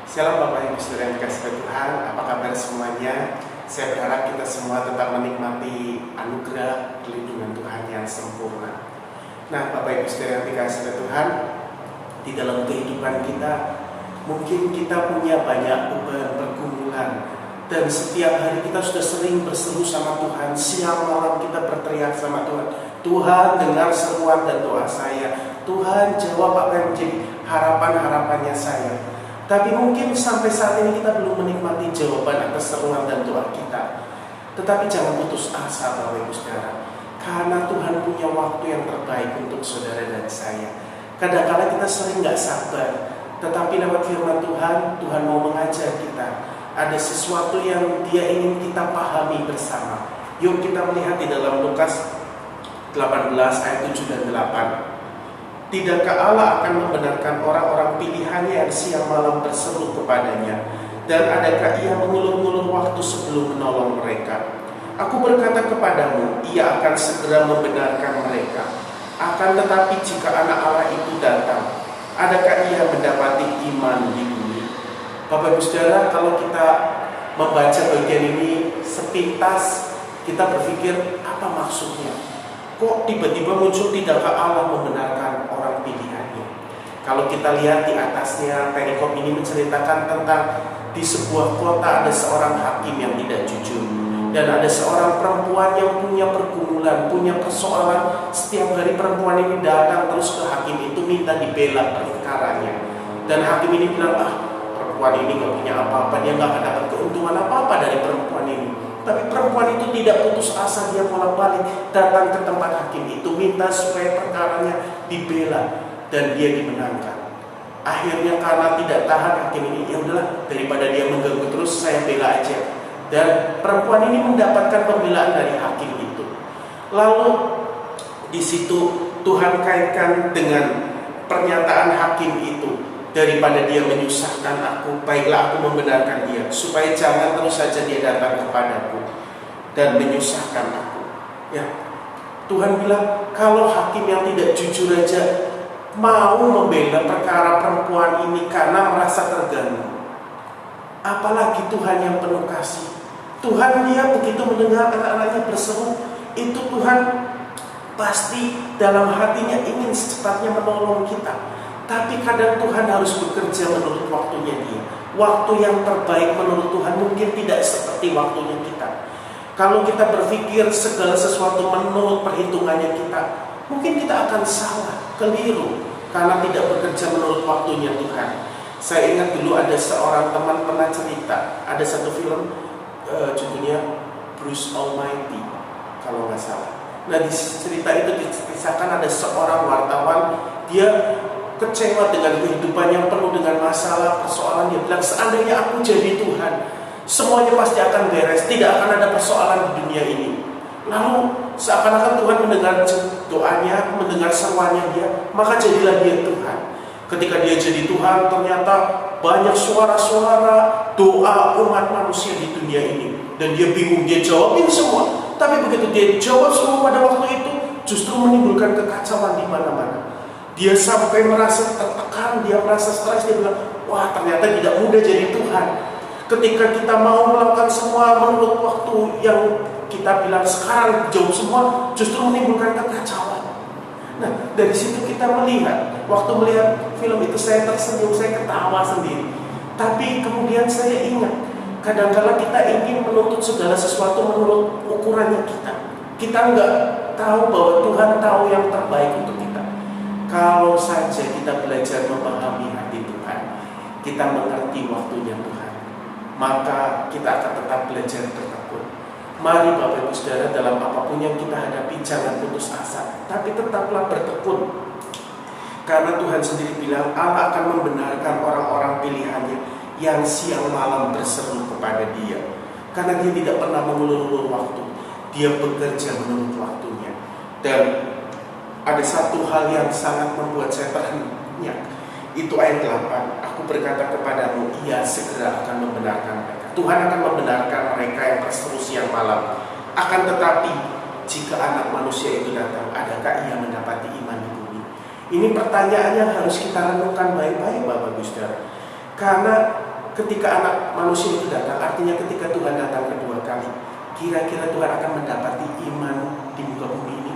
Shalom Bapak Ibu Saudara yang dikasihi Tuhan, apa kabar semuanya? Saya berharap kita semua tetap menikmati anugerah perlindungan Tuhan yang sempurna. Nah Bapak Ibu Saudara yang dikasihi Tuhan, di dalam kehidupan kita mungkin kita punya banyak beban pergumulan, dan setiap hari kita sudah sering berseru sama Tuhan. Siang malam kita berteriak sama Tuhan, Tuhan dengar seruan dan doa saya, Tuhan jawab apa yang menjadi harapan-harapannya saya. Tapi mungkin sampai saat ini kita belum menikmati jawaban atas seruan dan doa kita. Tetapi jangan putus asa Bapak Ibu Saudara, karena Tuhan punya waktu yang terbaik untuk saudara dan saya. Kadang-kadang kita sering gak sabar, tetapi lewat firman Tuhan, Tuhan mau mengajar kita. Ada sesuatu yang Dia ingin kita pahami bersama. Yuk kita melihat di dalam Lukas 18 ayat 7 dan 8. Tidakkah Allah akan membenarkan orang-orang pilihannya yang siang malam berseru kepadanya? Dan adakah Ia mengulur-ulur waktu sebelum menolong mereka? Aku berkata kepadamu, Ia akan segera membenarkan mereka. Akan tetapi jika anak Allah itu datang, adakah Ia mendapati iman di bumi? Bapak Ibu Saudara, kalau kita membaca bagian ini sepintas, kita berpikir apa maksudnya? Kok tiba-tiba muncul tidakkah Allah membenarkan orang pilihannya? Kalau kita lihat di atasnya, perikop ini menceritakan tentang di sebuah kota ada seorang hakim yang tidak jujur, dan ada seorang perempuan yang punya pergumulan, punya persoalan. Setiap hari perempuan ini datang terus ke hakim itu minta dibela perkaranya. Dan hakim ini bilang, perempuan ini gak punya apa-apa, dia gak akan dapat keuntungan apa-apa dari perempuan ini. Tapi perempuan itu tidak putus asa, dia bolak-balik datang ke tempat hakim itu, minta supaya perkaranya dibela dan dia dimenangkan. Akhirnya karena tidak tahan hakim ini, ya udahlah, daripada dia mengganggu terus, saya bela aja. Dan perempuan ini mendapatkan pembelaan dari hakim itu. Lalu di situ Tuhan kaitkan dengan pernyataan hakim itu. Daripada dia menyusahkan aku, baiklah aku membenarkan dia, supaya jangan terus saja dia datang kepadaku dan menyusahkan aku. Ya, Tuhan bilang, kalau hakim yang tidak jujur aja mau membela perkara perempuan ini karena merasa terganggu, apalagi Tuhan yang penuh kasih. Tuhan dia begitu mendengar anak-anaknya berseru, itu Tuhan pasti dalam hatinya ingin secepatnya menolong kita. Tapi kadang Tuhan harus bekerja menurut waktunya dia. Waktu yang terbaik menurut Tuhan mungkin tidak seperti waktunya kita. Kalau kita berpikir segala sesuatu menurut perhitungannya kita, mungkin kita akan salah, keliru, karena tidak bekerja menurut waktunya Tuhan. Saya ingat dulu ada seorang teman pernah cerita, ada satu film judulnya Bruce Almighty, kalau nggak salah. Nah di cerita itu dikisahkan ada seorang wartawan, dia kecewa dengan kehidupan yang penuh dengan masalah, persoalan. Dia bilang, seandainya aku jadi Tuhan, semuanya pasti akan beres, tidak akan ada persoalan di dunia ini. Lalu seakan-akan Tuhan mendengar doanya, mendengar seruannya dia, maka jadilah dia Tuhan. Ketika dia jadi Tuhan, ternyata banyak suara-suara doa umat manusia di dunia ini, dan dia bingung, dia jawabin semua. Tapi begitu dia jawab semua pada waktu itu, justru menimbulkan kekacauan di mana-mana. Dia sampai merasa tertekan, dia merasa stres, dia bilang, wah ternyata tidak mudah jadi Tuhan. Ketika kita mau melakukan semua menurut waktu yang kita bilang sekarang jauh semua, justru menimbulkan kekacauan. Nah dari situ kita melihat, waktu melihat film itu saya tersenyum, saya ketawa sendiri. Tapi kemudian saya ingat, kadang-kadang kita ingin menuntut segala sesuatu menurut ukurannya kita. Kita nggak tahu bahwa Tuhan tahu yang terbaik untuk kita. Kalau saja kita belajar memahami hati Tuhan, kita mengerti waktunya Tuhan, maka kita akan tetap belajar bertekun. Mari Bapak Ibu Saudara, dalam apapun yang kita hadapi, jangan putus asa, tapi tetaplah bertekun. Karena Tuhan sendiri bilang, Allah akan membenarkan orang-orang pilihannya yang siang malam berseru kepada dia. Karena dia tidak pernah mengulur-ulur waktu, dia bekerja menurut waktunya. Dan ada satu hal yang sangat membuat saya terhenyak. Itu ayat 8. Aku berkata kepadamu, Ia segera akan membenarkan mereka. Tuhan akan membenarkan mereka yang berseru siang malam. Akan tetapi jika anak manusia itu datang, adakah ia mendapati iman di bumi? Ini pertanyaan yang harus kita renungkan baik-baik Bapak Ibu Saudara. Karena ketika anak manusia itu datang, artinya ketika Tuhan datang kedua kali, kira-kira Tuhan akan mendapati iman di muka bumi ini?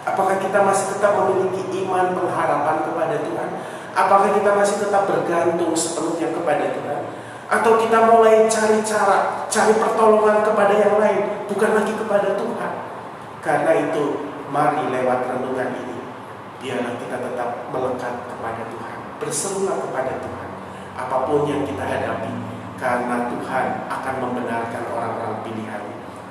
Apakah kita masih tetap memiliki iman pengharapan kepada Tuhan? Apakah kita masih tetap bergantung sepenuhnya kepada Tuhan? Atau kita mulai cari cara, cari pertolongan kepada yang lain, bukan lagi kepada Tuhan? Karena itu, mari lewat renungan ini, biarlah kita tetap melekat kepada Tuhan, berserulah kepada Tuhan, apapun yang kita hadapi, karena Tuhan akan membenarkan orang-orang pilihan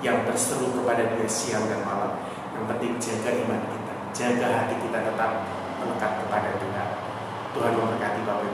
yang berseru kepada Dia siang dan malam. Yang penting jaga iman kita, jaga hati kita tetap melekat kepada Tuhan. Tuhan memberkati Bapak Ibu.